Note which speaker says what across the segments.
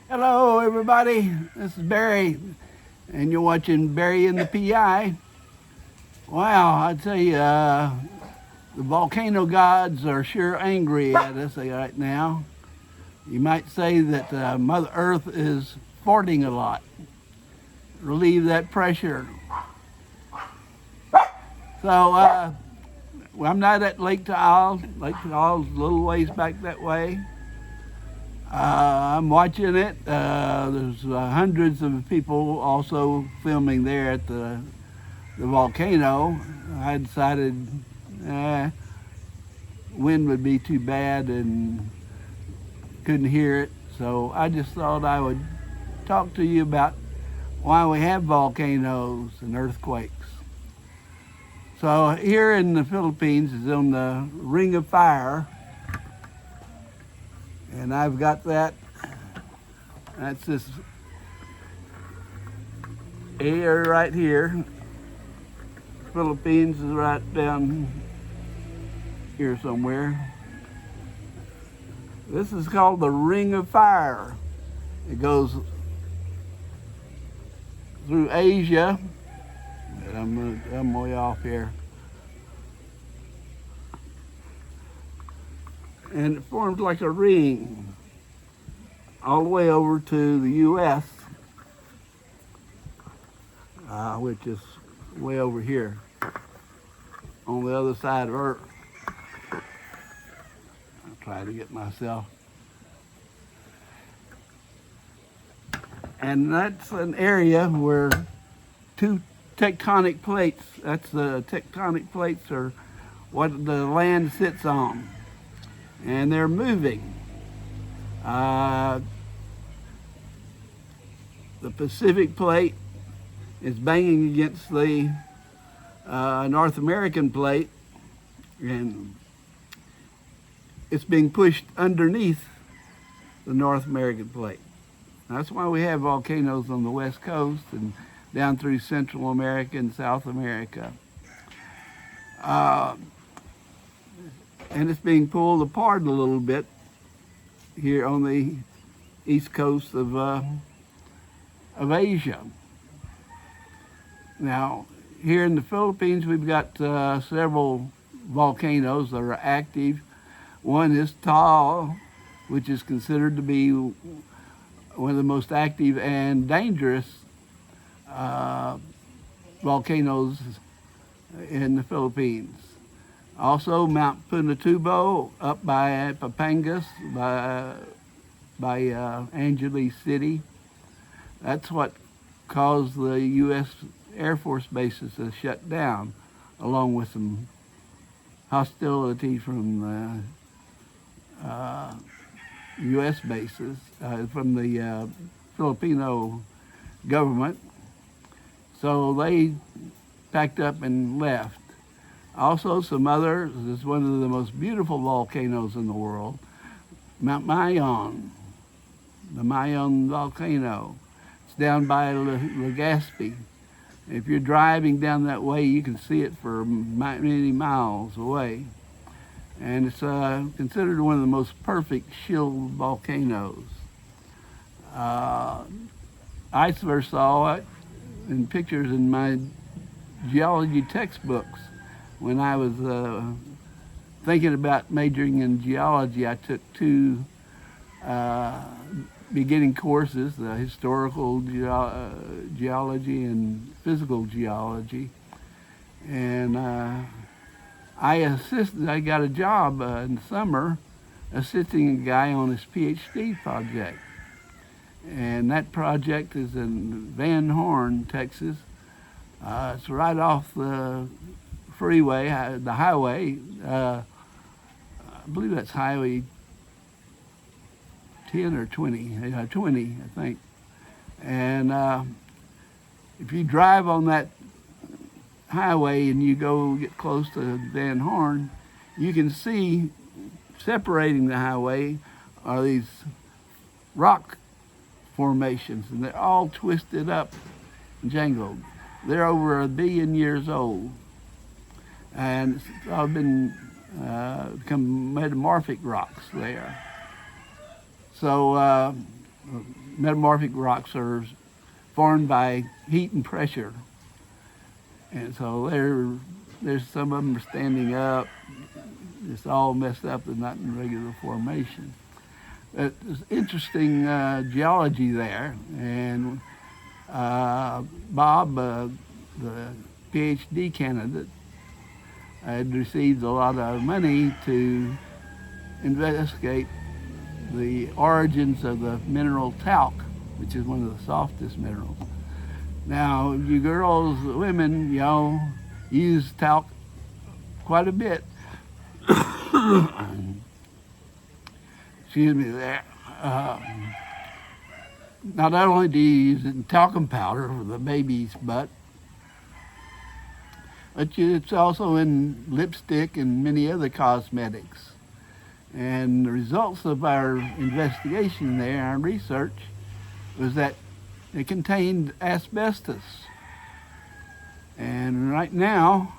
Speaker 1: Hello, everybody. This is Barry, and you're watching Barry and the PI. Wow, I tell you, the volcano gods are sure angry at us right now. You might say that Mother Earth is farting a lot. Relieve that pressure. So, well, I'm not at Lake Taal. Lake Taal's a little ways back that way. I'm watching it. There's hundreds of people also filming there at the volcano. I decided wind would be too bad and couldn't hear it. So I just thought I would talk to you about why we have volcanoes and earthquakes. So here in the Philippines is on the Ring of Fire. And I've got that. That's this area right here. Philippines is right down here somewhere. This is called the Ring of Fire. It goes through Asia. I'm way off here. And it forms like a ring all the way over to the U.S., which is way over here on the other side of Earth. I'll try to get myself. And that's an area where two tectonic plates, that's the tectonic plates are what the land sits on. And they're moving. The Pacific plate is banging against the North American plate, and it's being pushed underneath the North American plate. That's why we have volcanoes on the West Coast and down through Central America and South America. And it's being pulled apart a little bit here on the east coast of Asia. Now, here in the Philippines, we've got several volcanoes that are active. One is Taal, which is considered to be one of the most active and dangerous volcanoes in the Philippines. Also, Mount Pinatubo up by Papangas, by Angeles City. That's what caused the U.S. Air Force bases to shut down, along with some hostility from the U.S. bases, from the Filipino government. So they packed up and left. Also, some others, this is one of the most beautiful volcanoes in the world, Mount Mayon, the Mayon volcano. It's down by Legazpi. If you're driving down that way, you can see it for many miles away. And it's considered one of the most perfect shield volcanoes. I first saw it in pictures in my geology textbooks. When I was thinking about majoring in geology, I took two beginning courses, historical geology and physical geology. And I got a job in the summer assisting a guy on his PhD project. And that project is in Van Horn, Texas. It's right off the freeway, the highway. I believe that's Highway 10 or 20, 20, I think. And if you drive on that highway and you go get close to Van Horn, you can see separating the highway are these rock formations, and they're all twisted up and jangled. They're over 1 billion years old, and it's all been become metamorphic rocks there. So metamorphic rocks are formed by heat and pressure. And so there's some of them are standing up. It's all messed up. They're not in regular formation. There's interesting geology there. And Bob, the PhD candidate, had received a lot of money to investigate the origins of the mineral talc, which is one of the softest minerals. Now, you girls, women, use talc quite a bit. Excuse me there. Not only do you use it in talcum powder for the baby's butt, but it's also in lipstick and many other cosmetics. And the results of our investigation there, our research, was that it contained asbestos. And right now,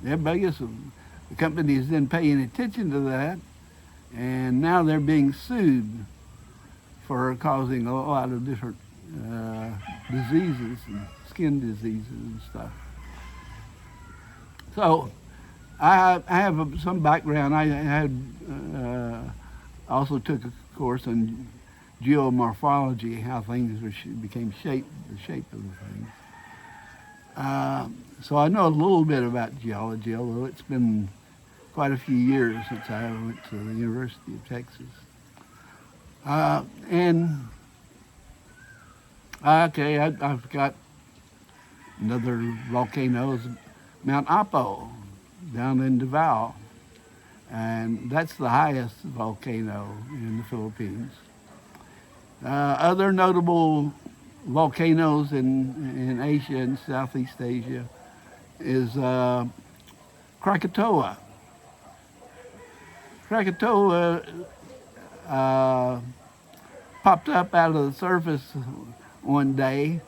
Speaker 1: everybody else, the company has been paying attention to that, and now they're being sued for causing a lot of different diseases and skin diseases and stuff. So I have some background. I had also took a course on geomorphology, how things became shaped, the shape of the things. So I know a little bit about geology, although it's been quite a few years since I went to the University of Texas. I've got another volcano, Mount Apo, down in Davao, and that's the highest volcano in the Philippines. Other notable volcanoes in Asia and Southeast Asia is Krakatoa. Krakatoa popped up out of the surface one day,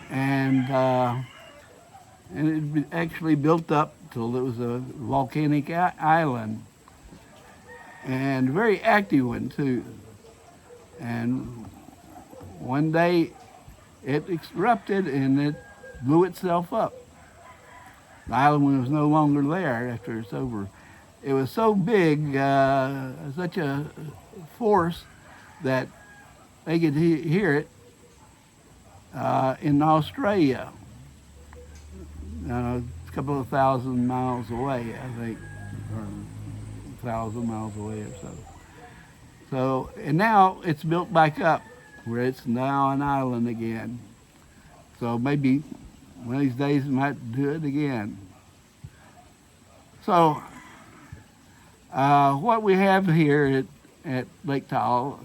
Speaker 1: and it actually built up till it was a volcanic island, and a very active one too. And one day it erupted and it blew itself up. The island was no longer there after it's over. It was so big, such a force, that they could hear it in Australia, a couple of thousand miles away, I think, or 1,000 miles away or so. So, and now it's built back up, where it's now an island again. So maybe one of these days we might do it again. So, what we have here at Lake Taal,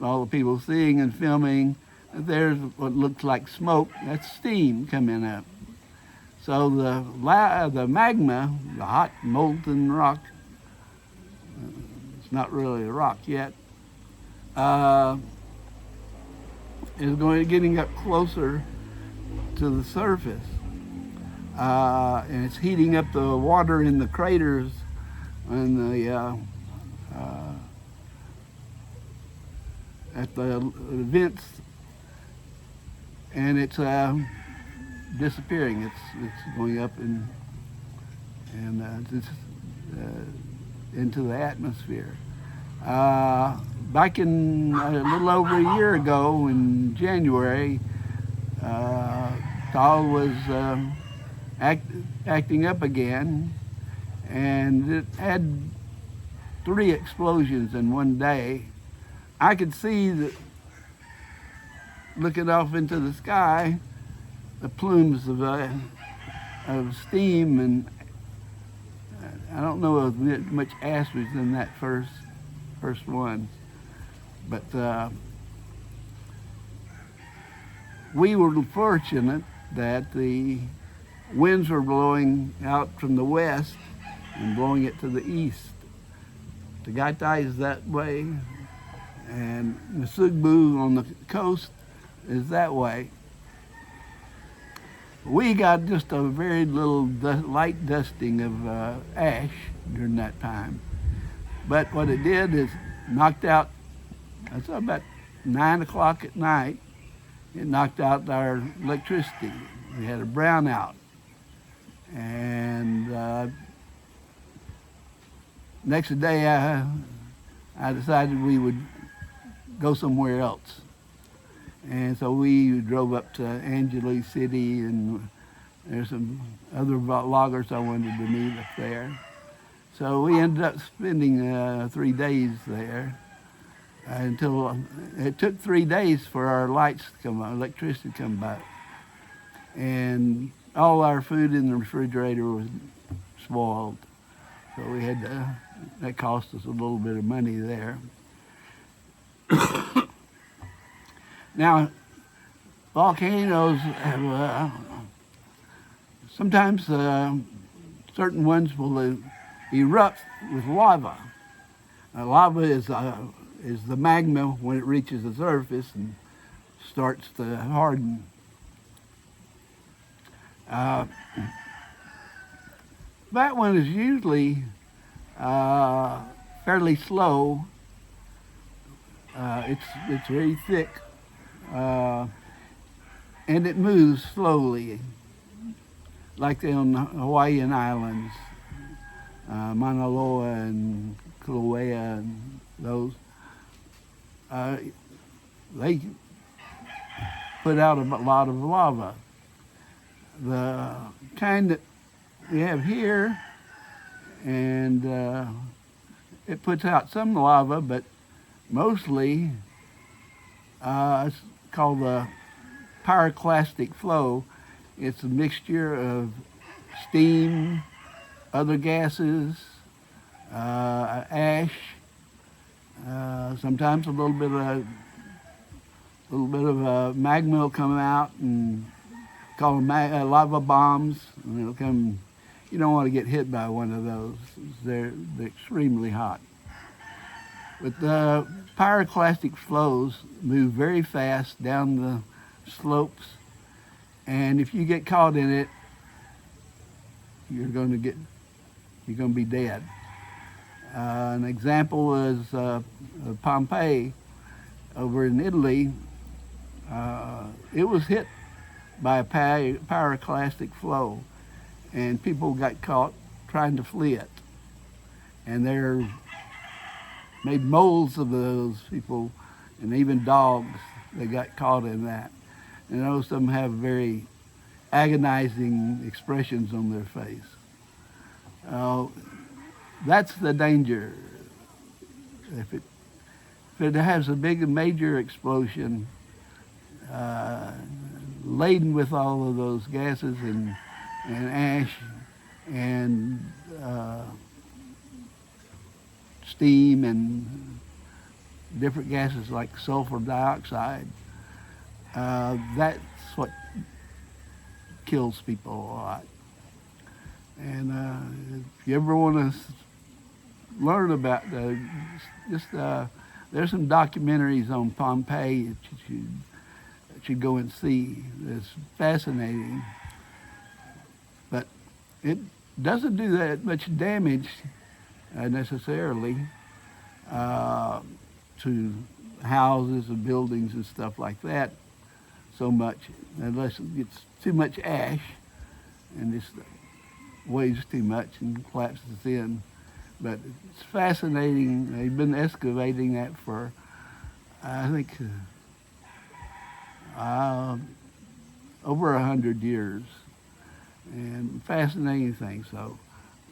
Speaker 1: all the people seeing and filming, there's what looks like smoke. That's steam coming up. So the magma, the hot molten rock, it's not really a rock yet, is getting up closer to the surface, and it's heating up the water in the craters and at the vents, and it's disappearing. It's going up and into the atmosphere. Back in a little over a year ago, in January, Taal was acting up again, and it had 3 explosions in one day. I could see that, looking off into the sky, the plumes of steam, and I don't know if much ash was in that first one, but we were fortunate that the winds were blowing out from the west and blowing it to the east. Tagaytay is that way, and Nasugbu on the coast is that way. We got just a very little light dusting of ash during that time. But what it did is knocked out, I saw about 9 o'clock at night, it knocked out our electricity. We had a brownout. And next day, I decided we would go somewhere else. And so we drove up to Angeles City, and there's some other loggers I wanted to meet up there. So we ended up spending 3 days there until it took 3 days for our lights to come on, electricity to come back. And all our food in the refrigerator was spoiled. So we had to, that cost us a little bit of money there. Now, volcanoes have, sometimes certain ones will erupt with lava. Lava is the magma when it reaches the surface and starts to harden. That one is usually fairly slow. It's very thick, and it moves slowly, like on the Hawaiian Islands, Mauna Loa and Kilauea and those. They put out a lot of lava. The kind that we have here, and it puts out some lava, but mostly it's called the pyroclastic flow. It's a mixture of steam, other gases, ash, sometimes a little bit of magma will come out and call them lava bombs, and it'll come. You don't want to get hit by one of those. They're extremely hot. But the pyroclastic flows move very fast down the slopes, and if you get caught in it, you're going to be dead. An example is Pompeii over in Italy. It was hit by a pyroclastic flow, and people got caught trying to flee it. And they're made molds of those people, and even dogs, they got caught in that. And most of them have very agonizing expressions on their face. That's the danger. If it has a big major explosion, laden with all of those gases and ash and steam and different gases like sulfur dioxide, that's what kills people a lot. And if you ever want to learn about there's some documentaries on Pompeii that you should go and see. It's fascinating. But it doesn't do that much damage necessarily to houses and buildings and stuff like that so much, unless it gets too much ash and just weighs too much and collapses in. But it's fascinating. They've been excavating that for, I think, over 100 years. And fascinating thing. So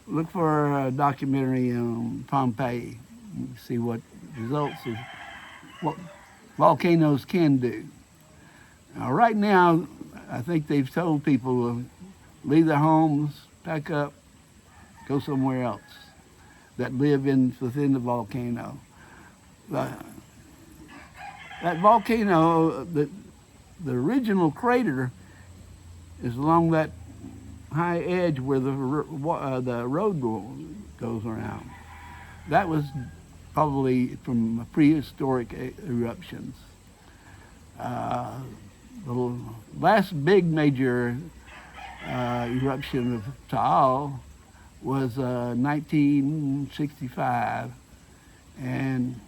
Speaker 1: look for a documentary on Pompeii and see what results of what volcanoes can do. Now, right now, I think they've told people to leave their homes, pack up, go somewhere else that live within the volcano. That volcano, the original crater is along that high edge where the road goes around. That was probably from prehistoric eruptions. The last big major eruption of Taal was 1965, and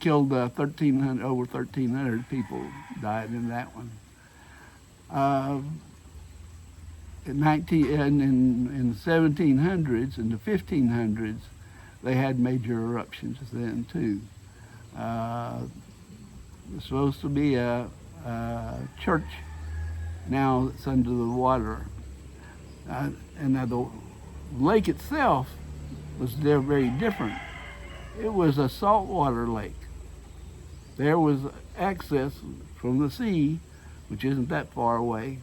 Speaker 1: killed 1,300, over 1,300 people died in that one. In the 1700s and the 1500s, they had major eruptions then too. It's supposed to be a church now that's under the water. And now the lake itself was very different. It was a saltwater lake. There was access from the sea, which isn't that far away,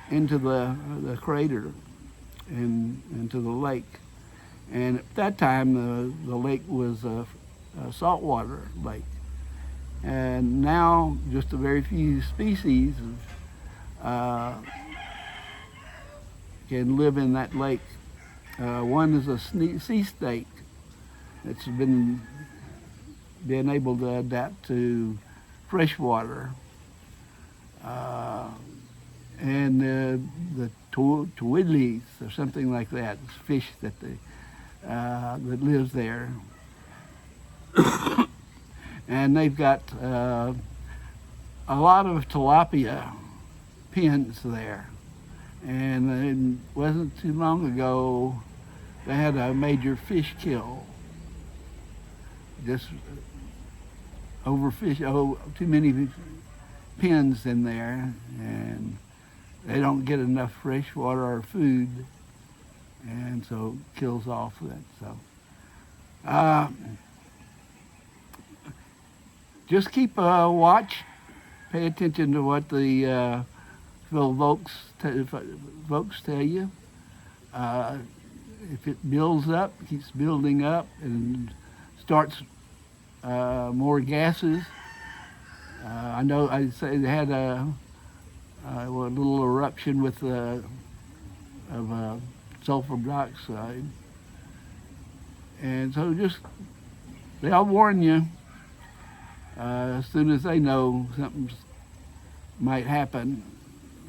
Speaker 1: into the crater and into the lake. And at that time, the lake was a saltwater lake. And now, just a very few species can live in that lake. One is a sea snake that's been able to adapt to fresh water. And the tuidles or something like that, it's fish that that lives there. And they've got a lot of tilapia pens there. And it wasn't too long ago they had a major fish kill. Just too many pens in there, and they don't get enough fresh water or food, and so it kills off that. So just keep a watch, pay attention to what the folks tell you. If it builds up, keeps building up, and starts more gases. I know I say they had a little eruption with of sulfur dioxide, and so they'll warn you as soon as they know something might happen.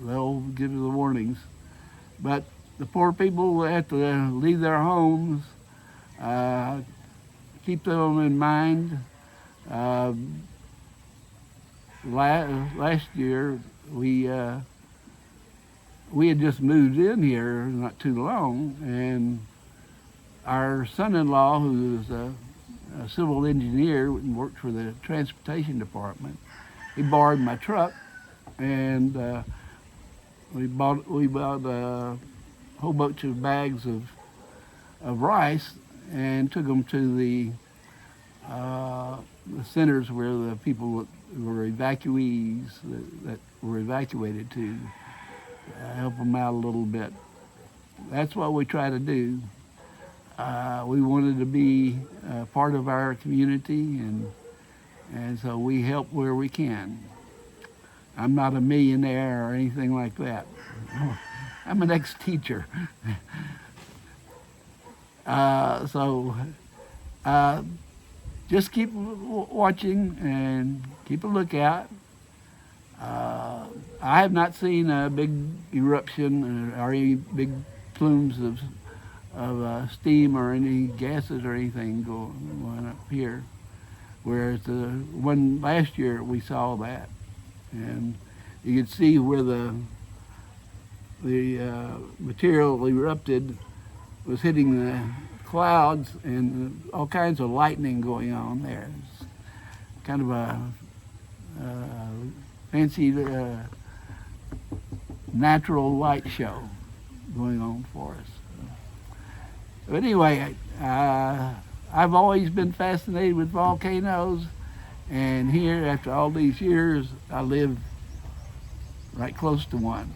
Speaker 1: They'll give you the warnings, but the poor people have to leave their homes. Keep them in mind. Last year we had just moved in here not too long, and our son-in-law, who is a civil engineer and worked for the transportation department, he borrowed my truck, and we bought a whole bunch of bags of rice and took them to the centers where the people were evacuees that were evacuated to help them out a little bit. That's what we try to do. We wanted to be part of our community, and so we help where we can. I'm not a millionaire or anything like that. I'm an ex-teacher. Just keep watching and keep a lookout. I have not seen a big eruption or any big plumes of steam or any gases or anything going up here. Whereas the one last year we saw that, and you could see where the material erupted was hitting the clouds, and all kinds of lightning going on there. It's kind of a fancy natural light show going on for us. But anyway, I've always been fascinated with volcanoes, and here, after all these years, I live right close to one.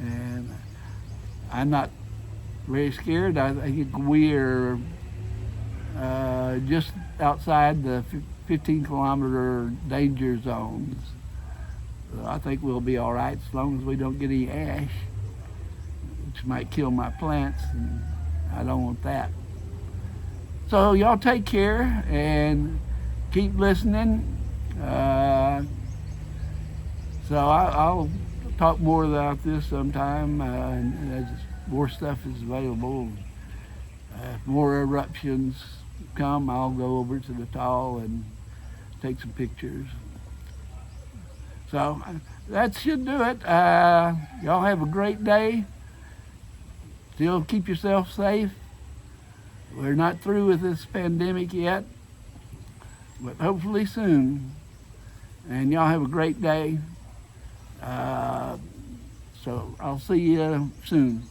Speaker 1: And I'm not very scared. I think we are just outside the 15-kilometer danger zones. So I think we'll be all right as long as we don't get any ash, which might kill my plants, and I don't want that. So y'all take care and keep listening. So I'll talk more about this sometime, and as more stuff is available, more eruptions, come, I'll go over to the Taal and take some pictures. So that should do it. Y'all have a great day. Still keep yourself safe. We're not through with this pandemic yet, but hopefully soon. And y'all have a great day. So I'll see you soon.